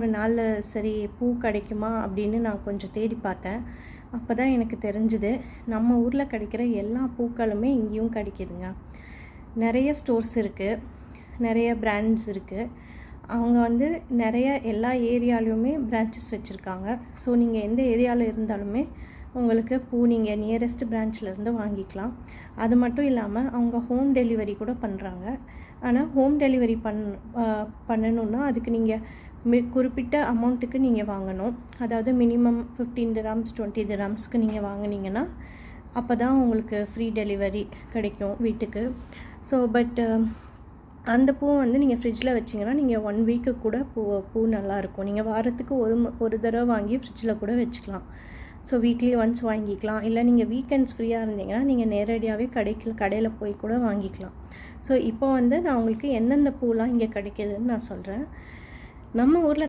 ஒரு நாள் சரி பூ கிடைக்குமா அப்படின்னு நான் கொஞ்சம் தேடி பார்த்தேன். அப்போ தான் எனக்கு தெரிஞ்சுது நம்ம ஊரில் கிடைக்கிற எல்லா பூக்களுமே இங்கேயும் கிடைக்கிதுங்க. நிறைய ஸ்டோர்ஸ் இருக்குது, நிறைய பிராண்ட்ஸ் இருக்குது. அவங்க வந்து நிறைய எல்லா ஏரியாலையுமே பிரான்ச்சஸ் வச்சுருக்காங்க. ஸோ நீங்கள் எந்த ஏரியாவில் இருந்தாலுமே உங்களுக்கு பூ நீங்கள் நியரஸ்ட் பிரான்ச்லேருந்து வாங்கிக்கலாம். அது மட்டும் இல்லாமல் அவங்க ஹோம் டெலிவரி கூட பண்ணுறாங்க. ஆனால் ஹோம் டெலிவரி பண்ணணுன்னா அதுக்கு நீங்கள் குறிப்பிட்ட அமௌண்ட்டுக்கு நீங்கள் வாங்கணும். அதாவது மினிமம் 15 dirhams 20 dirhamsக்கு நீங்கள் வாங்கினீங்கன்னா அப்போ தான் உங்களுக்கு ஃப்ரீ டெலிவரி கிடைக்கும் வீட்டுக்கு. ஸோ அந்த பூ வந்து நீங்கள் ஃப்ரிட்ஜில் வச்சிங்கன்னா நீங்கள் 1 வீக்கு கூட பூ நல்லாயிருக்கும். நீங்கள் வாரத்துக்கு ஒரு தடவை வாங்கி ஃப்ரிட்ஜில் கூட வச்சுக்கலாம். ஸோ வீக்லி ஒன்ஸ் வாங்கிக்கலாம். இல்லை நீங்கள் வீக்கெண்ட்ஸ் ஃப்ரீயாக இருந்தீங்கன்னா நீங்கள் நேரடியாகவே கடையில் போய் கூட வாங்கிக்கலாம். ஸோ இப்போ வந்து நான் உங்களுக்கு எந்தெந்த பூலாம் இங்கே கிடைக்கிதுன்னு நான் சொல்கிறேன். நம்ம ஊரில்